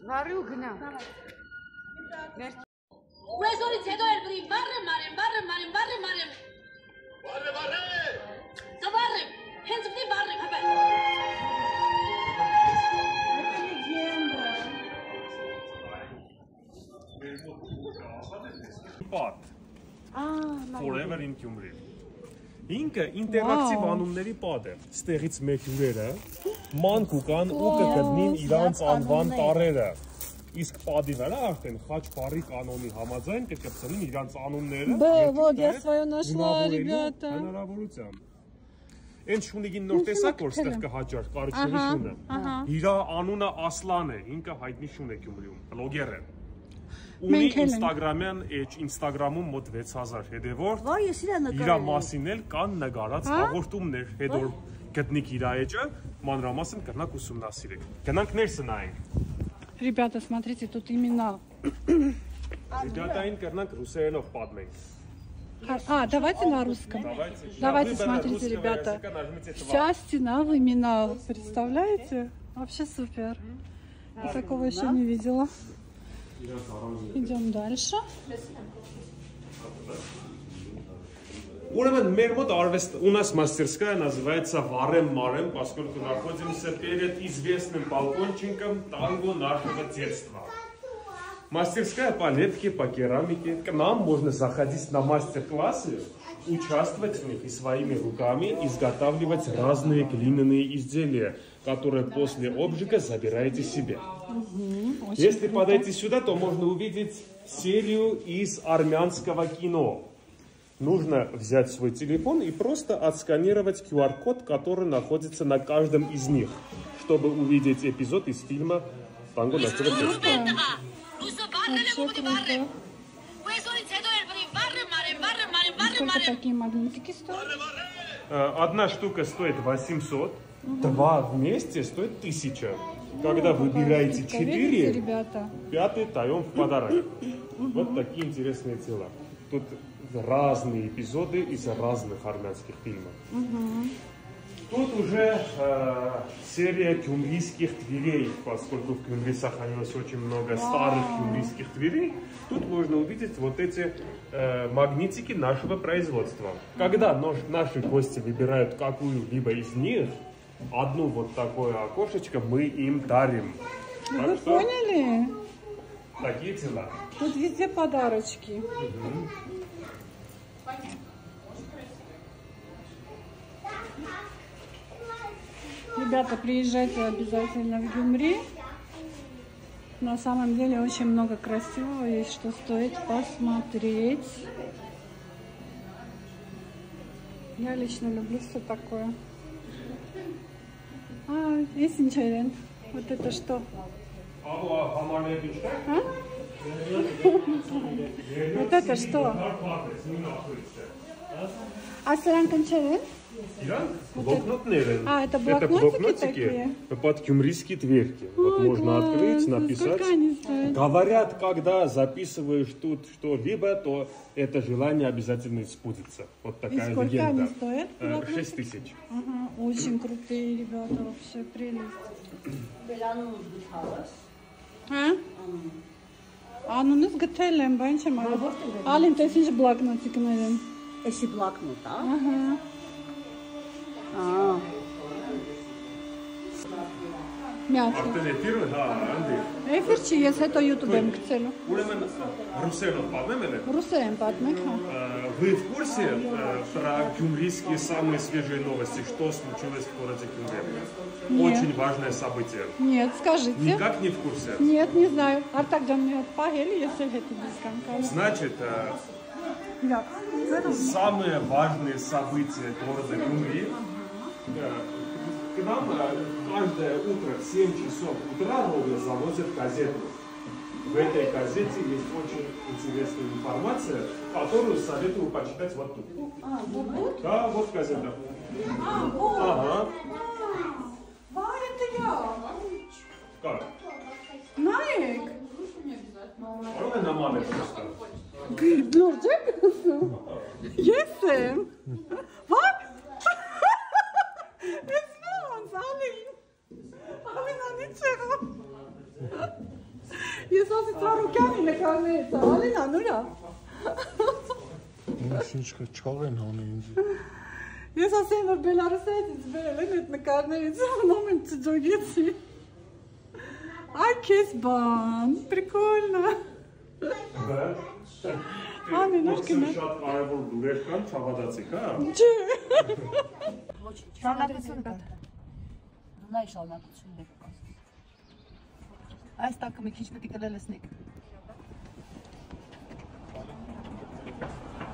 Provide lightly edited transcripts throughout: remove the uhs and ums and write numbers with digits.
Վարի ու գնա։ Ուեսորից հետո էլ բրի վարը մարեմ։ Ծավարեմ, հենց բնի վարեմ, հապա։ Պատ, Forever in Գյումրի։ Ինքը ինտերակտիվ անունների պատ է, ստեղից մեկ հյուրերը, ման կուկան ու կգտնին իրանց անվան տարերը։ Իսկ պատի վրա արդեն խաչպարի կանոնի համաձայն կկպցնին իրանց անունները հնարավորությամբ։ Են շունիգին նոր տեսակ որ ստեղ կհաճար կարիքների շունը։ Իրա անունը Ասլան է, ինքը հայտնի շուն է Գյումրիում, բլոգեր է։ Ունի Ինստագրամում մոտ 6000 հետևորդ, իրա մասին էլ կան նկարած հաղորդումներ, հետո գտնիկ իրա էջը, մանրամասն կրնակ ուսումնասիրեք։ Գնանք ներսը նայենք։ Ребята, смотрите, тут имена. Ребята, кърнак русеянов падмейк. Давайте на русском. Давайте, смотрите, ребята. Вся стена в именах. Представляете? Вообще супер. Я такого еще не видела. Идем дальше. У нас мастерская называется Варем Марем, поскольку находимся перед известным балкончиком танго нашего детства. Мастерская по лепке, по керамике. К нам можно заходить на мастер-классы, участвовать в них и своими руками изготавливать разные глиняные изделия, которые после обжига забираете себе. Если подойти сюда, то можно увидеть серию из армянского кино. Нужно взять свой телефон и просто отсканировать QR-код, который находится на каждом из них, чтобы увидеть эпизод из фильма «Танго нашего детства». Сколько такие магнитики стоят? Одна штука стоит 800, два вместе стоит 1000. Когда выбираете 4, пятый даем в подарок. Вот такие интересные тела. Тут разные эпизоды из разных армянских фильмов. Тут уже серия гюмрийских дверей, поскольку в Гюмри сохранилось очень много старых гюмрийских дверей. Тут можно увидеть вот эти магнитики нашего производства. Когда наши гости выбирают какую-либо из них, одну вот такое окошечко мы им дарим. Вы поняли? Такие дела. Тут везде подарочки. Ребята, приезжайте обязательно в Гюмри. На самом деле очень много красивого есть, что стоит посмотреть. Я лично люблю все такое. Есть интересно. Вот это что? Вот это что? А саранканчерен? Блокнотные. Это блокнотики такие? Под гюмрийские дверки. Вот можно открыть, написать. Говорят, когда записываешь тут что-либо, то это желание обязательно исполнится. Вот такая легенда. Сколько они стоят? 6000. Ага, очень крутые ребята, вообще прелесть. Անունս գտել եմ, բան չեմ արել։ Ալին, տես ինչ բլոկնոտիկներ են։ Էսի բլոկնոտ, Արդեն էթիր է, անդի։ Էֆիր չի, ես հետո YouTube եմ գցելու։ Ուրեմն ռուսերով պատմեմ էլ է։ Ռուսերեն պատմեք, հա։ Вы в курсе про гюмрийские самые свежие новости, что случилось в городе Гюмри? Очень важное событие. Нет, скажите. Никак не в курсе? Нет, не знаю. Артак Джан меня отпагели, если это без Значит, самые важные события города Гюмри. К нам каждое утро в 7 часов утра ровно заносят газету. В этой газете есть очень интересная информация, которую советую почитать вот тут. Вот? Да, вот газета. Вот. Ага. Это я. Как? Наек. Ровно на маме просто. Görecek misin? Yesem. Bak. Esma, alayım. Alayım, hadi çıkalım. Ես ասի Ծառուկյանի նկարներից, Ալինա, նուրա։ Ինչ չաղ են հանի ինձ։ Ես ասեմ, որ Բելարուսից ինձ վերել են այդ նկարներից, հնում եմ ծջոգեցի։ Այ քեզ բան, պրիկոլնա։ Ամեն օր կինը։ Շատ կարևոր լուրեր կան, չավադացիք, հա։ Չէ։ Շարունակություն կա։ Նայ շարունակություն կա։ Այս տակը մի քիչ պետք է լսնեք։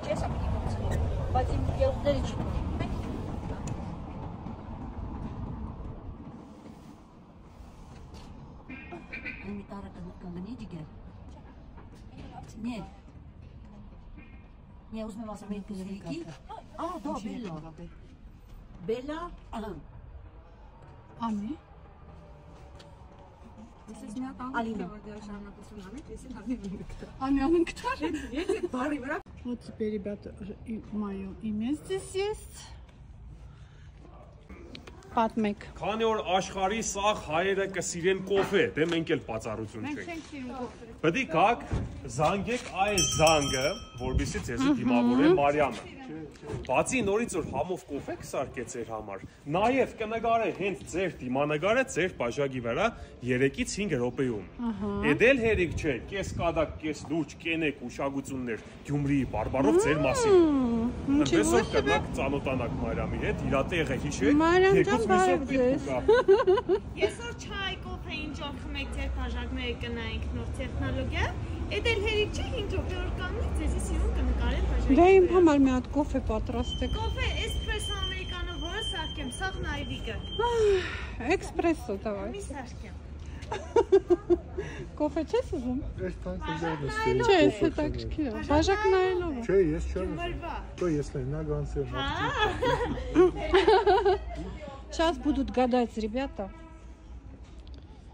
Չես ապի կոչի։ Բայց իմ ելքները չի։ Մի տարը կգնի ջիգեր։ Нет. Не узнала сама Кузовики. А, да, Белла. Белла? Ага. Ամի։ Алина. Амин, кто? Вот теперь, ребята, мое имя здесь есть. Պատմեք։ Քանի որ աշխարհի սաղ հայերը կսիրեն կոֆե, դե մենք էլ բացառություն չենք։ Պետք է գաք զանգեք այս զանգը, որովհետեւ ձեզի դիմավորե Մարիամը։ Բացի նորից որ համով կոֆե կսարքե ձեր համար, նաև կնկարե հենց ձեր դիմանկարը ձեր բաժակի վրա 3-ից 5 րոպեում։ Էդել հերիք չէ, կես կադակ, կես լուրջ, կենեք ուշագություններ Գյումրիի բարբարով ձեր մասին։ Այնպես որ կնակ ծանոթանաք Մարիամի հետ, իր տեղը հիշեք։ Մարիամ ջան, բարև ձեզ։ Այսօր չայ կոֆե ինչ որ խմեք ձեր բաժակները կնայինք նոր տեխնոլոգիա։ Էդ էլ հերիք չէ 5 րոպե որ կաննի ձեզի սիրուն կնկարել բաժակի։ Դե իմ համար մի հատ կոֆե պատրաստեք։ Կոֆե էսպրեսո ամերիկանո որը սարքեմ, սաղ նայվիկը։ Էքսպրեսո давай։ Մի սարքեմ։ Կոֆե չես ուզում։ Այս տանքը դեռ Չէ, սա так չքի։ Բաժակ նայելով։ Չէ, ես չեմ։ Մրվա։ То если на гансе. Сейчас будут гадать, ребята.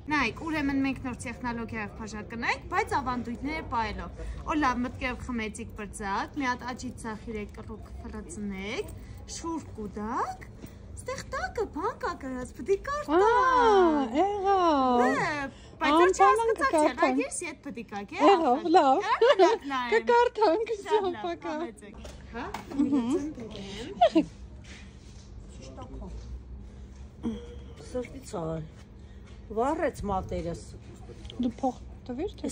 Նայք, ուրեմն մենք նոր տեխնոլոգիայով բաժակ կնայինք, բայց ավանդույթները պայելով։ Օ լավ մտքերով խմեցիք բրծակ, մի հատ աճի ծախիրեք կռուկ ֆրացնեք, շուր կուդակ, ստեղ տակը բան կա գրած, պետք է կարտա։ Եղավ։ Բայց չես կծացել, այդ ես իդ պետք է կա։ Եղավ, լավ։ Կկարդանք, всё, пока։ Հա։ Սրտի ցավը։ Վառեց մատերս։ Դու փող տվիր թե